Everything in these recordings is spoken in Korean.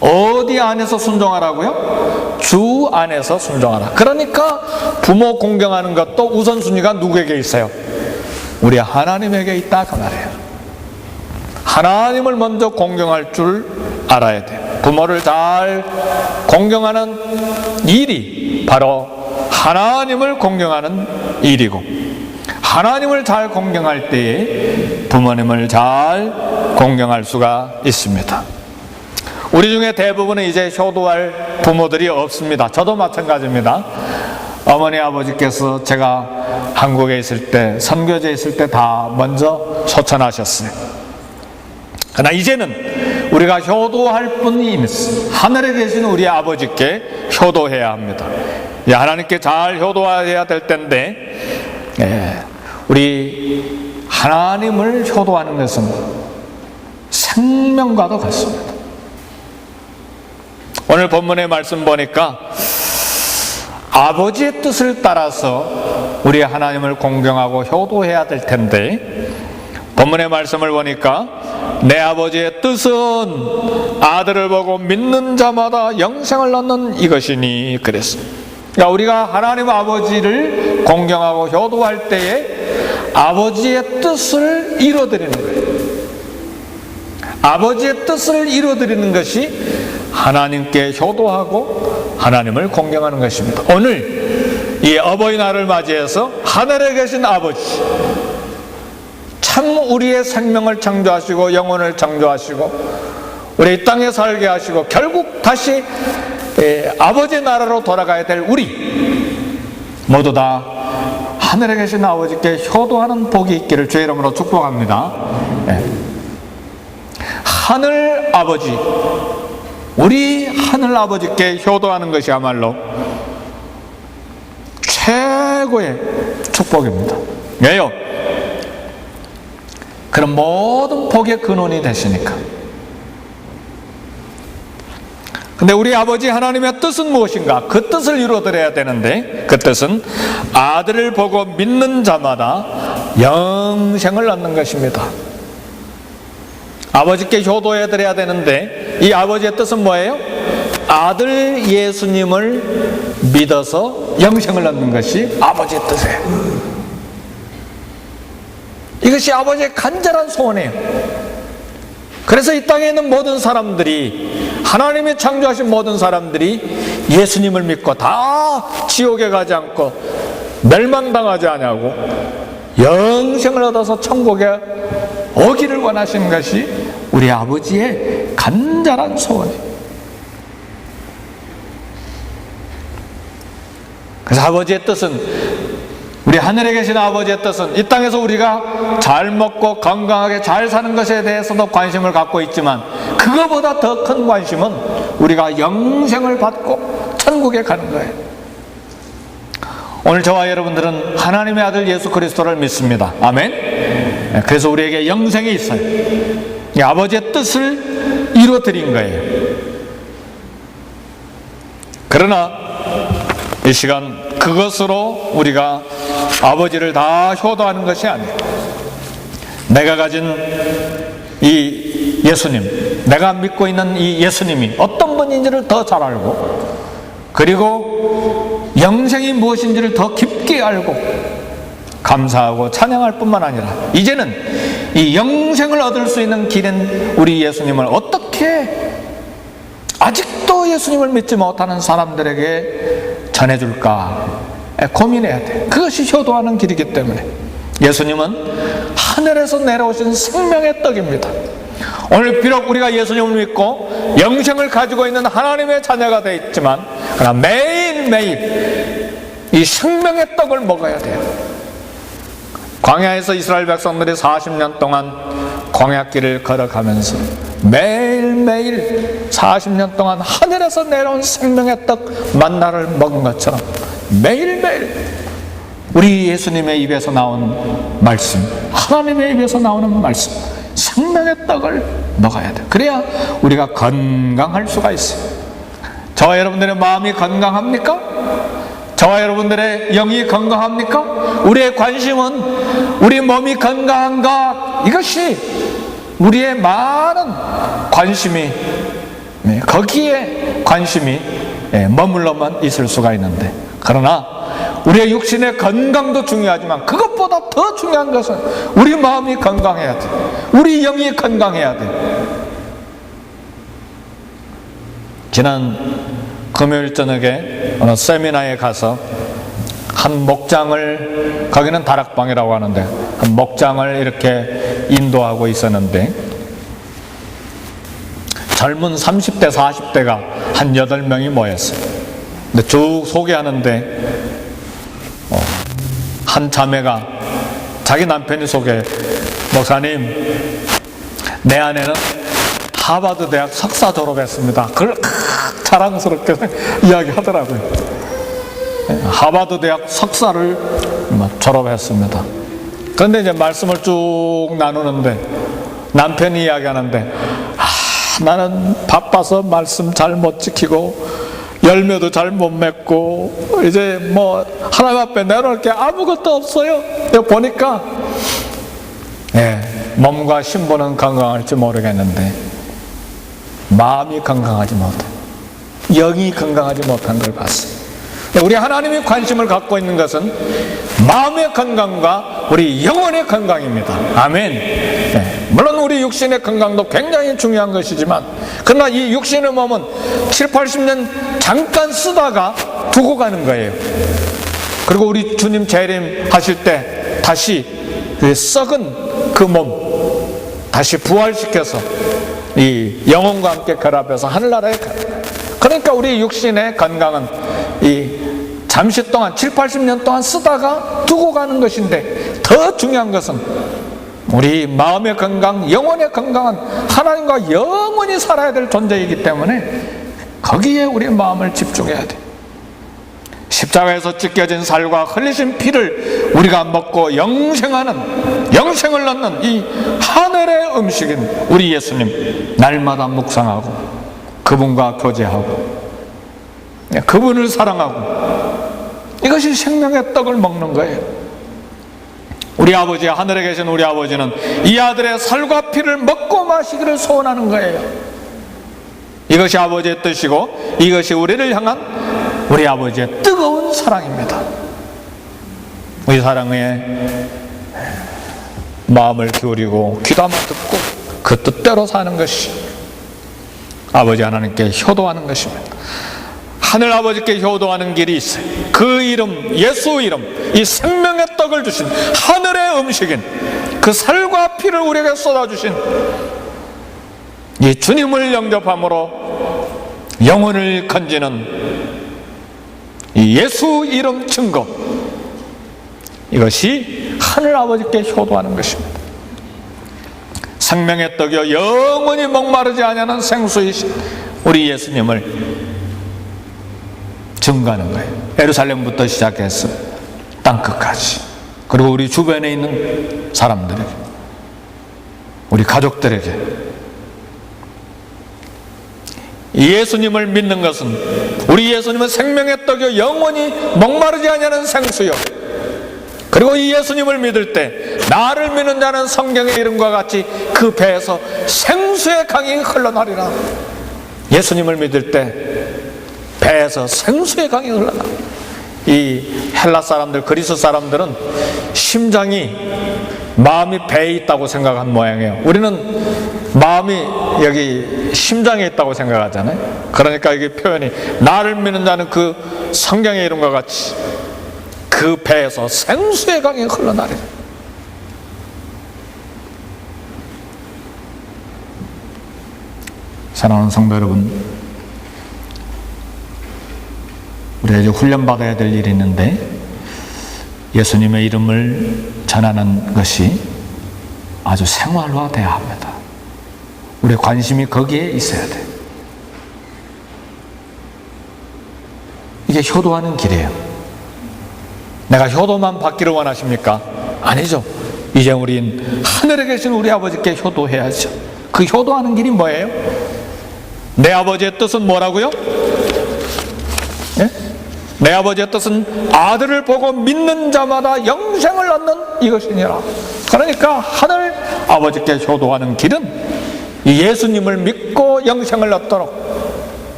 어디 안에서 순종하라고요? 주 안에서 순종하라. 그러니까 부모 공경하는 것도 우선순위가 누구에게 있어요? 우리 하나님에게 있다 그 말이에요. 하나님을 먼저 공경할 줄 알아야 돼요. 부모를 잘 공경하는 일이 바로 하나님을 공경하는 일이고, 하나님을 잘 공경할 때에 부모님을 잘 공경할 수가 있습니다. 우리 중에 대부분은 이제 효도할 부모들이 없습니다. 저도 마찬가지입니다. 어머니 아버지께서 제가 한국에 있을 때, 선교지에 있을 때 다 먼저 소천하셨어요. 그러나 이제는 우리가 효도할 분이 있습니다. 하늘에 계신 우리 아버지께 효도해야 합니다. 하나님께 잘 효도해야 될 텐데, 우리 하나님을 효도하는 것은 생명과도 같습니다. 오늘 본문의 말씀 보니까 아버지의 뜻을 따라서 우리 하나님을 공경하고 효도해야 될 텐데, 본문의 말씀을 보니까 내 아버지의 뜻은 아들을 보고 믿는 자마다 영생을 얻는 이것이니 그랬습니다. 그러니까 우리가 하나님 아버지를 공경하고 효도할 때에 아버지의 뜻을 이루어드리는 거예요. 아버지의 뜻을 이루어드리는 것이 하나님께 효도하고 하나님을 공경하는 것입니다. 오늘 이 어버이날을 맞이해서 하늘에 계신 아버지, 참 우리의 생명을 창조하시고 영혼을 창조하시고 우리 이 땅에 살게 하시고 결국 다시 아버지 나라로 돌아가야 될 우리 모두 다 하늘에 계신 아버지께 효도하는 복이 있기를 주의 이름으로 축복합니다. 하늘 아버지, 우리 하늘 아버지께 효도하는 것이야말로 최고의 축복입니다. 왜요? 그럼 모든 복의 근원이 되시니까. 근데 우리 아버지 하나님의 뜻은 무엇인가? 그 뜻을 이루어드려야 되는데, 그 뜻은 아들을 보고 믿는 자마다 영생을 얻는 것입니다. 아버지께 효도해드려야 되는데, 이 아버지의 뜻은 뭐예요? 아들 예수님을 믿어서 영생을 얻는 것이 아버지의 뜻이에요. 이것이 아버지의 간절한 소원이에요. 그래서 이 땅에 있는 모든 사람들이, 하나님이 창조하신 모든 사람들이 예수님을 믿고 다 지옥에 가지 않고 멸망당하지 않냐고 영생을 얻어서 천국에 오기를 원하시는 것이 우리 아버지의 간절한 소원이에요. 그래서 아버지의 뜻은, 우리 하늘에 계신 아버지의 뜻은 이 땅에서 우리가 잘 먹고 건강하게 잘 사는 것에 대해서도 관심을 갖고 있지만, 그거보다 더 큰 관심은 우리가 영생을 받고 천국에 가는 거예요. 오늘 저와 여러분들은 하나님의 아들 예수 그리스도를 믿습니다. 아멘. 그래서 우리에게 영생이 있어요. 이 아버지의 뜻을 이루어드린 거예요. 그러나 이 시간 그것으로 우리가 아버지를 다 효도하는 것이 아니에요. 내가 가진 이 예수님, 내가 믿고 있는 이 예수님이 어떤 분인지를 더 잘 알고, 그리고 영생이 무엇인지를 더 깊게 알고 감사하고 찬양할 뿐만 아니라, 이제는 이 영생을 얻을 수 있는 길인 우리 예수님을 어떻게 아직도 예수님을 믿지 못하는 사람들에게 전해줄까 고민해야 돼. 그것이 효도하는 길이기 때문에. 예수님은 하늘에서 내려오신 생명의 떡입니다. 오늘 비록 우리가 예수님을 믿고 영생을 가지고 있는 하나님의 자녀가 되어 있지만, 그러나 매일매일 이 생명의 떡을 먹어야 돼요. 광야에서 이스라엘 백성들이 40년 동안 광야길을 걸어가면서 매일매일 40년 동안 하늘에서 내려온 생명의 떡 만나를 먹은 것처럼 매일매일 우리 예수님의 입에서 나온 말씀, 하나님의 입에서 나오는 말씀, 생명의 떡을 먹어야 돼. 그래야 우리가 건강할 수가 있어요. 저와 여러분들의 마음이 건강합니까? 저와 여러분들의 영이 건강합니까? 우리의 관심은 우리 몸이 건강한가? 이것이 우리의 많은 관심이 거기에 관심이 머물러만 있을 수가 있는데, 그러나 우리의 육신의 건강도 중요하지만 그것보다 더 중요한 것은 우리 마음이 건강해야 돼. 우리 영이 건강해야 돼. 지난 금요일 저녁에 어느 세미나에 가서 한 목장을, 거기는 다락방이라고 하는데, 한 목장을 이렇게 인도하고 있었는데, 젊은 30대 40대가 한 8명이 모였어요. 근데 쭉 소개하는데 한 자매가 자기 남편이 소개해, 목사님, 내 아내는 하버드 대학 석사 졸업했습니다. 그걸 자랑스럽게 이야기하더라고요. 하버드 대학 석사를 졸업했습니다. 그런데 이제 말씀을 쭉 나누는데 남편이 이야기하는데, 나는 바빠서 말씀 잘 못 지키고 열매도 잘 못 맺고 이제 뭐 하나님 앞에 내놓을 게 아무것도 없어요. 보니까 몸과 신부는 건강할지 모르겠는데 마음이 건강하지 못해, 영이 건강하지 못한 걸 봤어요. 우리 하나님이 관심을 갖고 있는 것은 마음의 건강과 우리 영혼의 건강입니다. 아멘. 물론 우리 육신의 건강도 굉장히 중요한 것이지만, 그러나 이 육신의 몸은 7, 80년 잠깐 쓰다가 두고 가는 거예요. 그리고 우리 주님 재림하실 때 다시 그 썩은 그 몸 다시 부활시켜서 이 영혼과 함께 결합해서 하늘나라에 가요. 그러니까 우리 육신의 건강은 이 잠시 동안 7, 80년 동안 쓰다가 두고 가는 것인데, 더 중요한 것은 우리 마음의 건강, 영혼의 건강은 하나님과 영원히 살아야 될 존재이기 때문에 거기에 우리 마음을 집중해야 돼. 십자가에서 찢겨진 살과 흘리신 피를 우리가 먹고 영생을 얻는 이 하늘의 음식인 우리 예수님, 날마다 묵상하고 그분과 교제하고 그분을 사랑하고, 이것이 생명의 떡을 먹는 거예요. 우리 아버지, 하늘에 계신 우리 아버지는 이 아들의 살과 피를 먹고 마시기를 소원하는 거예요. 이것이 아버지의 뜻이고 이것이 우리를 향한 우리 아버지의 뜨거운 사랑입니다. 우리 사랑에 마음을 기울이고 귀담아 듣고 그 뜻대로 사는 것이 아버지 하나님께 효도하는 것입니다. 하늘 아버지께 효도하는 길이 있어요. 그 이름, 예수 이름, 이 생명의 떡을 주신 하늘의 음식인 그 살과 피를 우리에게 쏟아주신 이 주님을 영접함으로 영혼을 건지는 이 예수 이름 증거, 이것이 하늘 아버지께 효도하는 것입니다. 생명의 떡이요 영원히 목마르지 아니하는 생수이신 우리 예수님을 증거하는 거예요. 예루살렘부터 시작해서 땅끝까지, 그리고 우리 주변에 있는 사람들에게, 우리 가족들에게 이 예수님을 믿는 것은, 우리 예수님은 생명의 떡이요 영원히 목마르지 아니하는 생수요, 그리고 이 예수님을 믿을 때 나를 믿는 자는 성경의 이름과 같이 그 배에서 생수의 강이 흘러나리라. 예수님을 믿을 때 배에서 생수의 강이 흘러나. 이 헬라 사람들, 그리스 사람들은 심장이, 마음이 배에 있다고 생각한 모양이에요. 우리는 마음이 여기 심장에 있다고 생각하잖아요. 그러니까 이게 표현이, 나를 믿는 자는 그 성경의 이름과 같이 그 배에서 생수의 강이 흘러나리라. 사랑하는 성도 여러분, 우리가 이제 훈련받아야 될 일이 있는데, 예수님의 이름을 전하는 것이 아주 생활화돼야 합니다. 우리의 관심이 거기에 있어야 돼. 이게 효도하는 길이에요. 내가 효도만 받기를 원하십니까? 아니죠. 이제 우린 하늘에 계신 우리 아버지께 효도해야죠. 그 효도하는 길이 뭐예요? 내 아버지의 뜻은 뭐라고요? 예? 내 아버지의 뜻은 아들을 보고 믿는 자마다 영생을 얻는 이것이니라. 그러니까 하늘 아버지께 효도하는 길은 이 예수님을 믿고 영생을 얻도록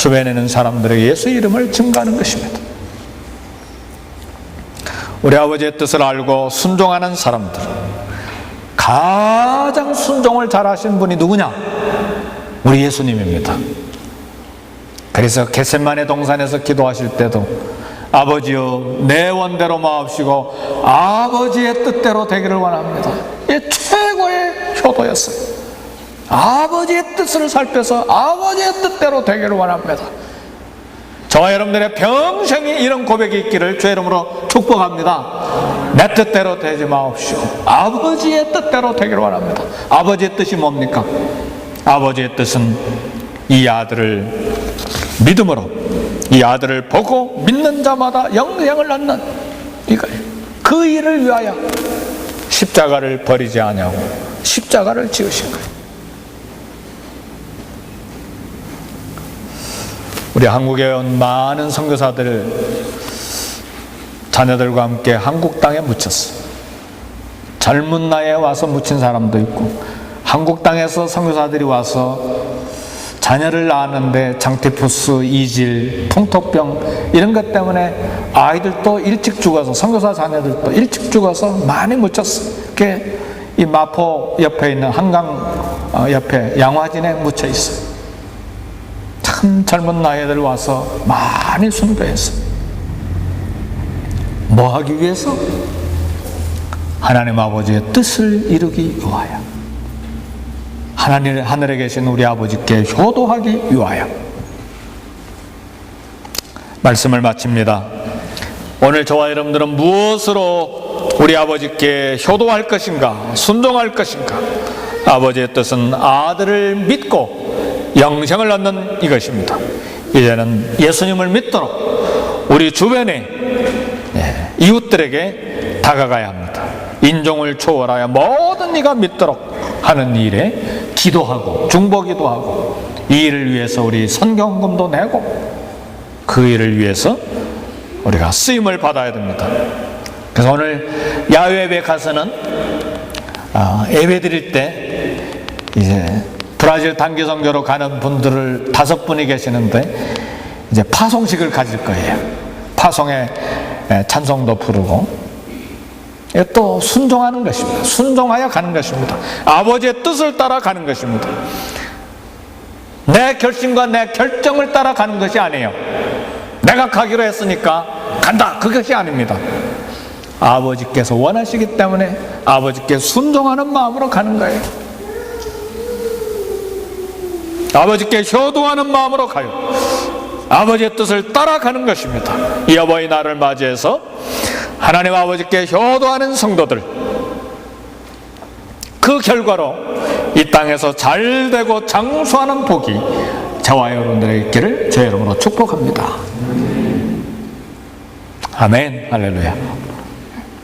주변에 있는 사람들에게 예수 이름을 증거하는 것입니다. 우리 아버지의 뜻을 알고 순종하는 사람들, 가장 순종을 잘하신 분이 누구냐? 우리 예수님입니다. 그래서 겟세마네 동산에서 기도하실 때도 아버지여 내 원대로 마옵시고 아버지의 뜻대로 되기를 원합니다. 이게 최고의 효도였어요. 아버지의 뜻을 살펴서 아버지의 뜻대로 되기를 원합니다. 저와 여러분들의 평생에 이런 고백이 있기를 주의 이름으로 축복합니다. 내 뜻대로 되지 마옵시고 아버지의 뜻대로 되기를 원합니다. 아버지의 뜻이 뭡니까? 아버지의 뜻은 이 아들을 믿음으로, 이 아들을 보고 믿는 자마다 영생을 얻는 이거예요. 그 일을 위하여 십자가를 버리지 아니하고 십자가를 지으신 거예요. 우리 한국에 온 많은 선교사들 자녀들과 함께 한국 땅에 묻혔어요. 젊은 나이에 와서 묻힌 사람도 있고, 한국 땅에서 선교사들이 와서 자녀를 낳았는데 장티푸스, 이질, 풍토병 이런 것 때문에 아이들도 일찍 죽어서, 선교사 자녀들도 일찍 죽어서 많이 묻혔어요. 그게 이 마포 옆에 있는 한강 옆에 양화진에 묻혀 있어요. 참 젊은 나이들 와서 많이 순교했어요. 뭐 하기 위해서? 하나님 아버지의 뜻을 이루기 위하여, 하늘에 계신 우리 아버지께 효도하기 위하여. 말씀을 마칩니다. 오늘 저와 여러분들은 무엇으로 우리 아버지께 효도할 것인가, 순종할 것인가? 아버지의 뜻은 아들을 믿고 영생을 얻는 이것입니다. 이제는 예수님을 믿도록 우리 주변에 이웃들에게 다가가야 합니다. 인종을 초월하여 모든 이가 믿도록 하는 일에 기도하고 중보기도 하고, 이 일을 위해서 우리 선경금도 내고 그 일을 위해서 우리가 쓰임을 받아야 됩니다. 그래서 오늘 야외에 가서는 예배 드릴 때 이제 브라질 단기 선교로 가는 분들을 5분이 계시는데 이제 파송식을 가질 거예요. 파송에 찬송도 부르고, 또 순종하는 것입니다. 순종하여 가는 것입니다. 아버지의 뜻을 따라 가는 것입니다. 내 결심과 내 결정을 따라 가는 것이 아니에요. 내가 가기로 했으니까 간다, 그것이 아닙니다. 아버지께서 원하시기 때문에 아버지께 순종하는 마음으로 가는 거예요. 아버지께 효도하는 마음으로 가요. 아버지의 뜻을 따라가는 것입니다. 이 어버이날을 맞이해서 하나님 아버지께 효도하는 성도들, 그 결과로 이 땅에서 잘되고 장수하는 복이 저와 여러분들에게 있기를 주의 이름으로 축복합니다. 아멘. 할렐루야.